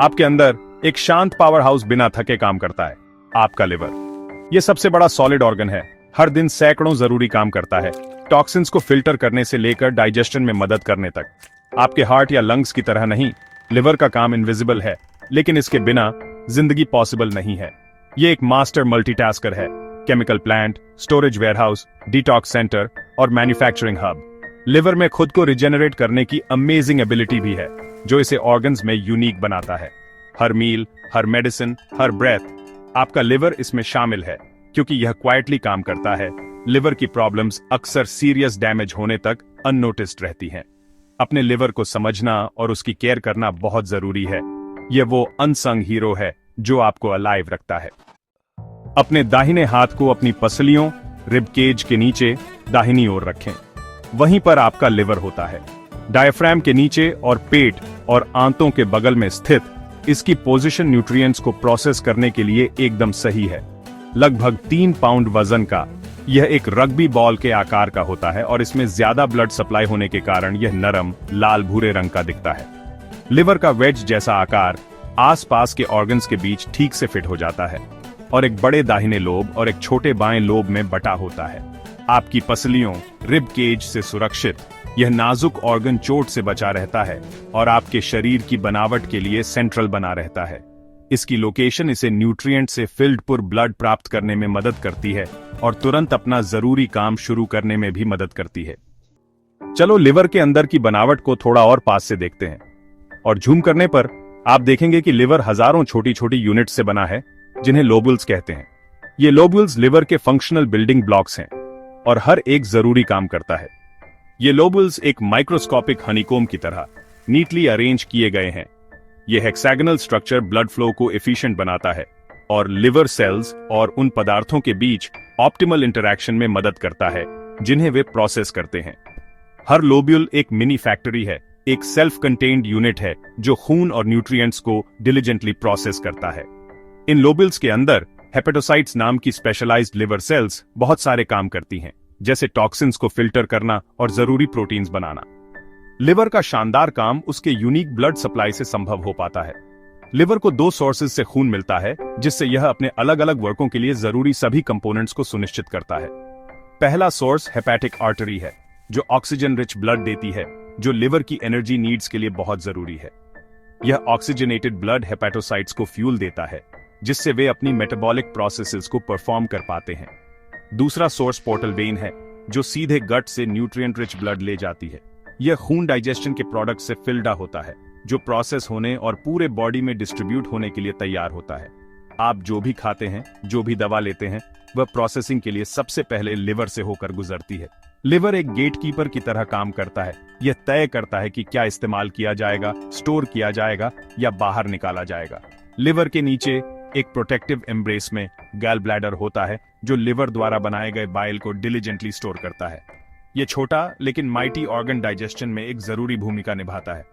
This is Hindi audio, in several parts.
आपके अंदर एक शांत पावर हाउस बिना थके काम करता है, आपका लिवर। यह सबसे बड़ा सॉलिड ऑर्गन है, हर दिन सैकड़ों जरूरी काम करता है, टॉक्सिन्स को फिल्टर करने से लेकर डाइजेशन में मदद करने तक। आपके हार्ट या लंग्स की तरह नहीं, लिवर का काम इनविजिबल है, लेकिन इसके बिना जिंदगी पॉसिबल नहीं है। यह एक मास्टर मल्टीटास्कर है, chemical plant, storage warehouse, detox centre और मैन्युफैक्चरिंग हब। लिवर में खुद को रिजेनरेट करने की अमेजिंग एबिलिटी भी है, जो इसे ऑर्गन्स में यूनिक बनाता है। हर मील, हर मेडिसिन, हर ब्रेथ, आपका लिवर इसमें शामिल है, क्योंकि यह क्वाइटली काम करता है। लिवर की प्रॉब्लम्स अक्सर सीरियस डैमेज होने तक अननोटिस्ड रहती हैं। अपने लिवर को समझना और उसकी केयर करना बहुत जरूरी है। यह वो अनसंग हीरो है जो आपको अलाइव रखता है। अपने दाहिने हाथ को अपनी पसलियों, रिब केज के नीचे दाहिनी ओर रखें। वहीं पर आपका लिवर होता है, डायफ्राम के नीचे और पेट और आंतों के बगल में स्थित। इसकी पोजीशन न्यूट्रिएंट्स को प्रोसेस करने के लिए एकदम सही है। लगभग 3 पाउंड वजन का यह एक रग्बी बॉल के आकार का होता है और इसमें ज्यादा ब्लड सप्लाई होने के कारण यह नरम लाल भूरे रंग का दिखता है। लिवर का वेज जैसा आकार आसपास के ऑर्गन्स के बीच ठीक से फिट हो जाता है और एक बड़े दाहिने लोब और एक छोटे बाएं लोब में बटा होता है। आपकी पसलियों, रिब केज से सुरक्षित यह नाजुक ऑर्गन चोट से बचा रहता है और आपके शरीर की बनावट के लिए सेंट्रल बना रहता है। इसकी लोकेशन इसे न्यूट्रिएंट से फिल्ड पुर ब्लड प्राप्त करने में मदद करती है और तुरंत अपना जरूरी काम शुरू करने में भी मदद करती है। चलो लिवर के अंदर की बनावट को थोड़ा और पास से देखते हैं, और झूम करने पर आप देखेंगे कि लिवर हजारों छोटी छोटी यूनिट से बना है, जिन्हें लोबुल्स कहते हैं। ये लोबुल्स लिवर के फंक्शनल बिल्डिंग ब्लॉक्स हैं और हर एक जरूरी काम करता है। ये लोबुल्स एक माइक्रोस्कोपिक हनीकोम की तरह नीटली अरेंज किए गए हैं। ये हेक्सागोनल स्ट्रक्चर ब्लड फ्लो को एफिशिएंट बनाता है और लिवर सेल्स और उन पदार्थों के बीच ऑप्टिमल इंटरैक्शन में मदद करता है जिन्हें वे प्रोसेस करते हैं। हर लोब्यूल एक मिनी फैक्ट्री है, एक सेल्फ कंटेन्ड यूनिट है जो खून और न्यूट्रिएंट्स को डिलिजेंटली प्रोसेस करता है। इन लोब्यूल्स के अंदर हेपेटोसाइट्स नाम की स्पेशलाइज्ड लिवर सेल्स बहुत सारे काम करती हैं, जैसे टॉक्सिन्स को फिल्टर करना और जरूरी प्रोटीन्स बनाना। लिवर का शानदार काम उसके यूनिक ब्लड सप्लाई से संभव हो पाता है। लिवर को 2 सोर्सेज से खून मिलता है, जिससे यह अपने अलग अलग वर्कों के लिए जरूरी सभी कंपोनेंट्स को सुनिश्चित करता है। पहला सोर्स हेपेटिक आर्टरी है, जो ऑक्सीजन रिच ब्लड देती है, जो लिवर की एनर्जी नीड्स के लिए बहुत जरूरी है। यह ऑक्सीजनेटेड ब्लड हेपेटोसाइट्स को फ्यूल देता है, जिससे वे अपनी मेटाबॉलिक प्रोसेसेस को परफॉर्म कर पाते हैं। दूसरा सोर्स पोर्टल वेन है, जो सीधे गट से न्यूट्रिएंट रिच ब्लड ले जाती है। यह खून डाइजेशन के प्रोडक्ट से फिल्डा होता है, जो प्रोसेस होने और पूरे बॉडी में डिस्ट्रीब्यूट होने के लिए तैयार होता है। आप जो भी खाते हैं, जो भी दवा लेते हैं, वह प्रोसेसिंग के लिए सबसे पहले लिवर से होकर गुजरती है। लिवर एक गेटकीपर की तरह काम करता है। यह तय करता है कि क्या इस्तेमाल किया जाएगा, स्टोर किया जाएगा या बाहर निकाला जाएगा। लिवर के नीचे एक प्रोटेक्टिव एम्ब्रेस में गैल ब्लैडर होता है, जो लिवर द्वारा बनाए गए बाइल को डिलिजेंटली स्टोर करता है। यह छोटा लेकिन माइटी ऑर्गन डाइजेशन में एक जरूरी भूमिका निभाता है।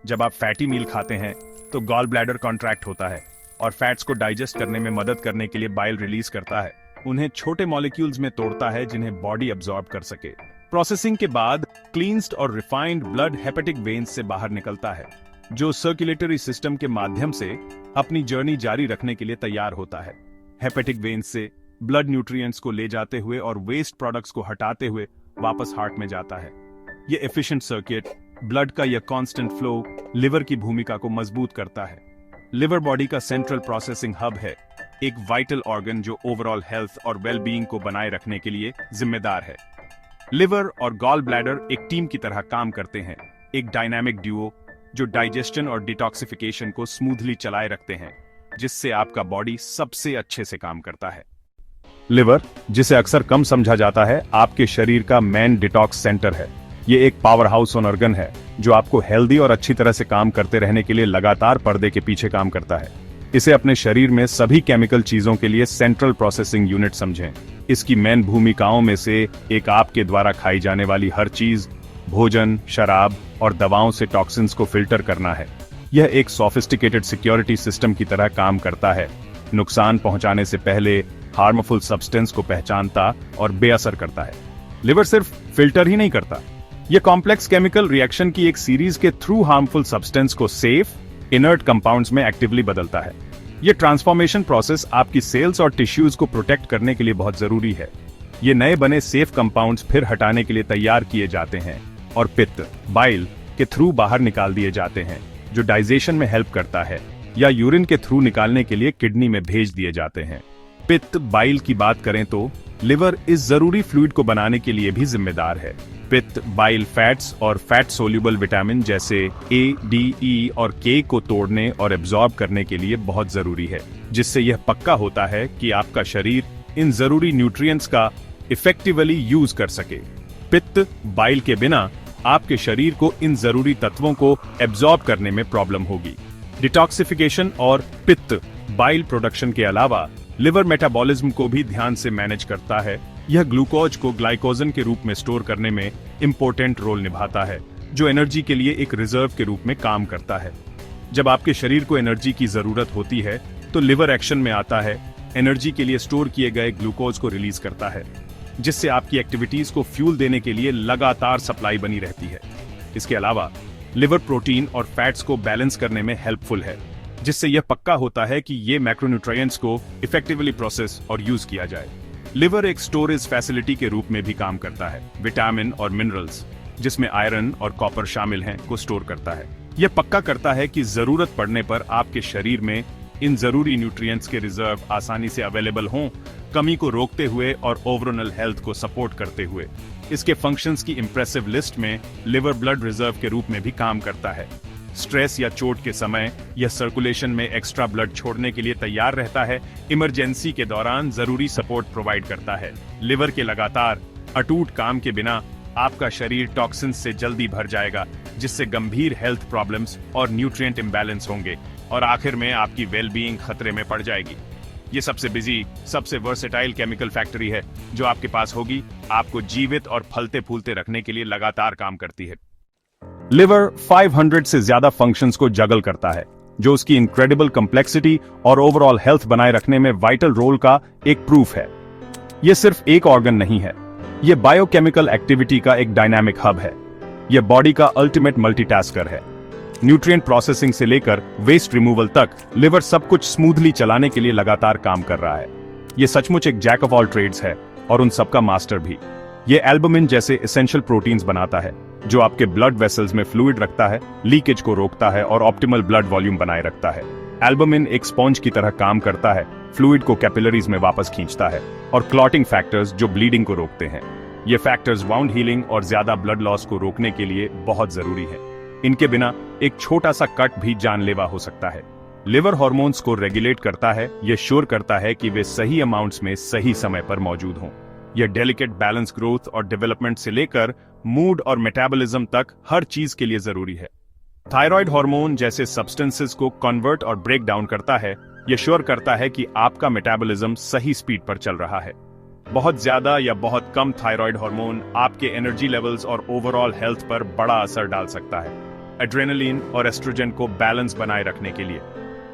जब आप फैटी मील खाते हैं तो गॉल ब्लैडर कॉन्ट्रैक्ट होता है और फैट्स को डाइजेस्ट करने में मदद करने के लिए बाइल रिलीज करता है। उन्हें छोटे मॉलिक्यूल्स में तोड़ता है जिन्हें बॉडी अब्सॉर्ब कर सके। प्रोसेसिंग के बाद क्लींस्ड और रिफाइंड ब्लड हेपेटिक वेन्स से बाहर निकलता है, जो सर्कुलेटरी सिस्टम के माध्यम से अपनी जर्नी जारी रखने के लिए तैयार होता है। हेपेटिक वेन्स से ब्लड न्यूट्रिएंट्स को ले जाते हुए और वेस्ट प्रोडक्ट्स को हटाते हुए वापस हार्ट में जाता है। यह एफिशिएंट सर्किट, ब्लड का यह कांस्टेंट फ्लो लिवर की भूमिका को मजबूत करता है। लिवर बॉडी का सेंट्रल प्रोसेसिंग हब है, एक वाइटल ऑर्गन जो ओवरऑल हेल्थ और वेलबीइंग को बनाए रखने के लिए जिम्मेदार है। लिवर और गॉल ब्लैडर एक टीम की तरह काम करते हैं, एक डायनामिक ड्यूओ जो डाइजेशन और डिटॉक्सिफिकेशन को स्मूथली चलाए रखते हैं, जिससे आपका बॉडी सबसे अच्छे से काम करता है। लिवर, जिसे अक्सर कम समझा जाता है, आपके शरीर का मेन डिटॉक्स सेंटर है। ये एक पावर हाउस ऑर्गन है जो आपको हेल्दी और अच्छी तरह से काम करते रहने के लिए लगातार पर्दे के पीछे काम करता है। इसे अपने शरीर में सभी केमिकल चीजों के लिए सेंट्रल प्रोसेसिंग यूनिट समझें। इसकी मेन भूमिकाओं में से एक आपके द्वारा खाई जाने वाली हर चीज, भोजन, शराब और दवाओं से टॉक्सिन्स को फिल्टर करना है। यह एक सोफिस्टिकेटेड सिक्योरिटी सिस्टम की तरह काम करता है, नुकसान पहुंचाने से पहले हार्मफुल सब्सटेंस को पहचानता और बेअसर करता है। लिवर सिर्फ फिल्टर ही नहीं करता, यह कॉम्प्लेक्स केमिकल रिएक्शन की एक सीरीज के थ्रू हार्मफुल सब्सटेंस को सेफ, इनर्ट कंपाउंड्स में एक्टिवली बदलता है। ये ट्रांसफॉर्मेशन प्रोसेस आपकी सेल्स और टिश्यूज को प्रोटेक्ट करने के लिए बहुत जरूरी है। ये नए बने सेफ कंपाउंड्स फिर हटाने के लिए तैयार किए जाते हैं और पित्त बाइल के थ्रू बाहर निकाल दिए जाते हैं, जो डाइजेशन में हेल्प करता है, या यूरिन के थ्रू निकालने के लिए किडनी में भेज दिए जाते हैं। पित्त बाइल की बात करें तो लिवर इस जरूरी फ्लूइड को बनाने के लिए भी जिम्मेदार है। पित्त बाइल फैट्स और फैट सोल्यूबल विटामिन जैसे ए, डी, ई और के को तोड़ने और एब्जॉर्ब करने के लिए बहुत जरूरी है, जिससे यह पक्का होता है कि आपका शरीर इन जरूरी न्यूट्रिएंट्स का इफेक्टिवली यूज कर सके। पित्त बाइल के बिना आपके शरीर को इन जरूरी तत्वों को एब्जॉर्ब करने में प्रॉब्लम होगी। डिटॉक्सिफिकेशन और पित्त बाइल प्रोडक्शन के अलावा लिवर मेटाबॉलिज्म को भी ध्यान से मैनेज करता है। यह ग्लूकोज को ग्लाइकोजन के रूप में स्टोर करने में इंपॉर्टेंट रोल निभाता है, जो एनर्जी के लिए एक रिजर्व के रूप में काम करता है। जब आपके शरीर को एनर्जी की जरूरत होती है तो लिवर एक्शन में आता है, एनर्जी के लिए स्टोर किए गए ग्लूकोज को रिलीज करता है, जिससे आपकी एक्टिविटीज को फ्यूल देने के लिए लगातार सप्लाई बनी रहती है। इसके अलावा लिवर प्रोटीन और फैट्स को बैलेंस करने में हेल्पफुल है, जिससे यह पक्का होता है कि ये मैक्रोन्यूट्रिएंट्स को इफेक्टिवली प्रोसेस और यूज किया जाए। लिवर एक स्टोरेज फैसिलिटी के रूप में भी काम करता है। विटामिन और मिनरल्स, जिसमें आयरन और कॉपर शामिल हैं, को स्टोर करता है। यह पक्का करता है कि जरूरत पड़ने पर आपके शरीर में इन जरूरी न्यूट्रिएंट्स के रिजर्व आसानी से अवेलेबल हों, कमी को रोकते हुए और ओवरऑल हेल्थ को सपोर्ट करते हुए। इसके फंक्शंस की इंप्रेसिव लिस्ट में लिवर ब्लड रिजर्व के रूप में भी काम करता है। स्ट्रेस या चोट के समय यह सर्कुलेशन में एक्स्ट्रा ब्लड छोड़ने के लिए तैयार रहता है, इमरजेंसी के दौरान जरूरी सपोर्ट प्रोवाइड करता है। लिवर के लगातार अटूट काम के बिना आपका शरीर टॉक्सिन्स से जल्दी भर जाएगा, जिससे गंभीर हेल्थ प्रॉब्लम्स और न्यूट्रिएंट इम्बैलेंस होंगे और आखिर में आपकी वेलबीइंग खतरे में पड़ जाएगी। ये सबसे बिजी, सबसे वर्सेटाइल केमिकल फैक्ट्री है जो आपके पास होगी, आपको जीवित और फलते फूलते रखने के लिए लगातार काम करती है। लिवर 500 से ज्यादा फंक्शंस को जगल करता है, जो उसकी इनक्रेडिबल कॉम्प्लेक्सिटी और ओवरऑल हेल्थ बनाए रखने में वाइटल रोल का एक प्रूफ है। यह सिर्फ एक ऑर्गन नहीं है, यह बायोकेमिकल एक्टिविटी का एक डायनामिक हब है। यह बॉडी का अल्टीमेट मल्टीटास्कर है। न्यूट्रिएंट प्रोसेसिंग से लेकर वेस्ट रिमूवल तक लिवर सब कुछ स्मूथली चलाने के लिए लगातार काम कर रहा है। यह सचमुच एक जैक ऑफ ऑल ट्रेड्स है और उन सबका मास्टर भी। यह एल्बुमिन जैसे एसेंशियल प्रोटीन्स बनाता है, जो आपके ब्लड वेसल्स में फ्लूइड रखता है, लीकेज को रोकता है और ऑप्टिमल ब्लड वॉल्यूम बनाए रखता है। एल्बुमिन एक स्पॉन्ज की तरह काम करता है, फ्लूइड को कैपिलरीज में वापस खींचता है, और क्लॉटिंग फैक्टर्स जो ब्लीडिंग को रोकते हैं। ये फैक्टर्स वाउंड हीलिंग और ज्यादा ब्लड लॉस को रोकने के लिए बहुत जरूरी है। इनके बिना एक छोटा सा कट भी जानलेवा हो सकता है। लिवर हार्मोन्स को रेगुलेट करता है, यह श्योर करता है कि वे सही अमाउंट्स में सही समय पर मौजूद हों। यह डेलिकेट बैलेंस ग्रोथ और डेवलपमेंट से लेकर मूड और मेटाबॉलिज्म तक हर चीज के लिए जरूरी है। थायराइड हार्मोन जैसे सब्सटेंसेस को कन्वर्ट और ब्रेक डाउन करता है, यह श्योर करता है कि आपका मेटाबॉलिज्म सही स्पीड पर चल रहा है। बहुत ज्यादा या बहुत कम थायराइड हार्मोन आपके एनर्जी लेवल्स और ओवरऑल हेल्थ पर बड़ा असर डाल सकता है। एड्रेनलिन और एस्ट्रोजन को बैलेंस बनाए रखने के लिए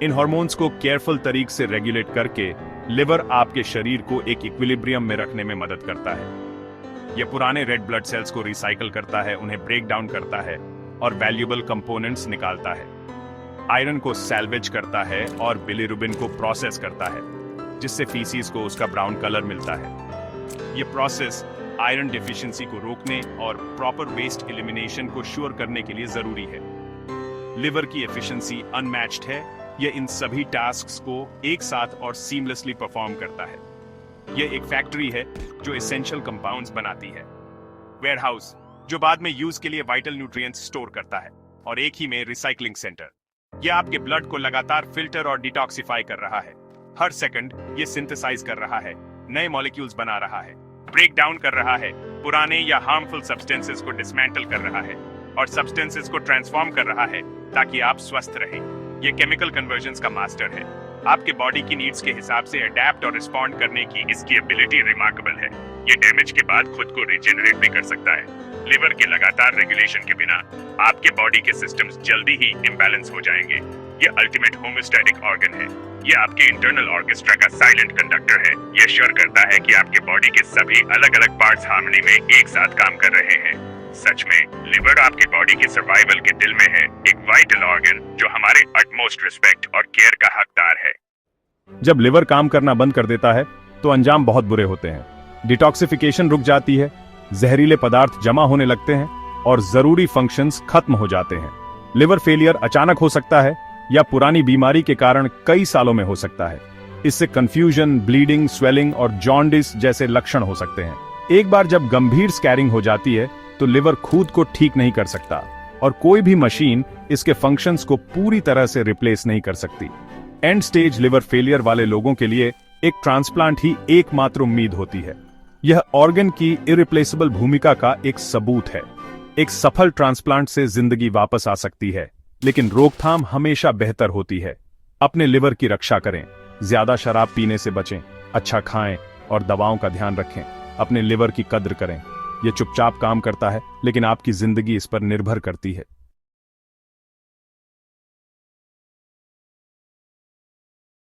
इन हार्मोन्स को केयरफुल तरीके से रेगुलेट करके लिवर आपके शरीर को एक इक्विलिब्रियम में रखने में मदद करता है। यह पुराने रेड ब्लड सेल्स को रिसाइकल करता है, उन्हें ब्रेक डाउन करता है और वैल्यूएबल कंपोनेंट्स निकालता है। आयरन को सैल्वेज करता है और बिलिरुबिन को प्रोसेस करता है, जिससे फीसिस को उसका ब्राउन कलर मिलता है। यह प्रोसेस आयरन डेफिशिएंसी को रोकने और प्रॉपर वेस्ट एलिमिनेशन को श्योर करने के लिए जरूरी है। लिवर की एफिशिएंसी अनमैच्ड है, यह इन सभी टास्क्स को एक साथ और सीमलेसली परफॉर्म करता है। यह एक फैक्ट्री है जो एसेंशियल कंपाउंड्स बनाती है, वेयरहाउस जो बाद में यूज के लिए वाइटल न्यूट्रिएंट्स स्टोर करता है, और एक ही में रिसाइकलिंग सेंटर। यह आपके ब्लड को लगातार फिल्टर और डिटॉक्सिफाई कर रहा है। हर सेकंड यह सिंथेसाइज कर रहा है, नए मॉलिक्यूल्स बना रहा है, ब्रेक डाउन कर रहा है, पुराने या हार्मफुल सब्सटेंसेस को डिसमेंटल कर रहा है और सब्सटेंसेस को ट्रांसफॉर्म कर रहा है ताकि आप स्वस्थ रहें। यह केमिकल कन्वर्जन्स का मास्टर है। आपके बॉडी की नीड्स के हिसाब से अडेप्ट और रिस्पॉन्ड करने की इसकी एबिलिटी रिमार्केबल है। ये डैमेज के बाद खुद को रिजेनरेट भी कर सकता है। लिवर के लगातार रेगुलेशन के बिना आपके बॉडी के सिस्टम्स जल्दी ही इम्बैलेंस हो जाएंगे। ये अल्टीमेट होम्योस्टैटिक ऑर्गन है। ये आपके इंटरनल ऑर्केस्ट्रा का साइलेंट कंडक्टर है। ये श्योर करता है कि आपके बॉडी के सभी अलग अलग पार्ट्स हार्मनी में एक साथ काम कर रहे हैं। सच में लिवर आपकी बॉडी के सर्वाइवल के दिल में है, एक वाइटल ऑर्गन जो हमारे अटमोस्ट रिस्पेक्ट और केयर का हकदार है। जब लिवर काम करना बंद कर देता है तो अंजाम बहुत बुरे होते हैं। डिटॉक्सिफिकेशन रुक जाती है, जहरीले पदार्थ जमा होने लगते हैं और जरूरी फंक्शंस खत्म हो जाते हैं। लिवर फेलियर अचानक हो सकता है या पुरानी बीमारी के कारण कई सालों में हो सकता है। इससे कंफ्यूजन, ब्लीडिंग, स्वेलिंग और जॉन्डिस जैसे लक्षण हो सकते हैं। एक बार जब गंभीर स्कैरिंग हो जाती है तो लिवर खुद को ठीक नहीं कर सकता और कोई भी मशीन इसके फंक्शंस को पूरी तरह से रिप्लेस नहीं कर सकती। एंड स्टेज लिवर फेलियर वाले लोगों के लिए एक ट्रांसप्लांट ही एकमात्र उम्मीद होती है। यह ऑर्गन की इरिप्लेसेबल भूमिका का एक सबूत है। एक सफल ट्रांसप्लांट से जिंदगी वापस आ सकती है, लेकिन रोकथाम हमेशा बेहतर होती है। अपने लिवर की रक्षा करें, ज्यादा शराब पीने से बचें, अच्छा खाएं और दवाओं का ध्यान रखें। अपने लिवर की कद्र करें। यह चुपचाप काम करता है, लेकिन आपकी जिंदगी इस पर निर्भर करती है।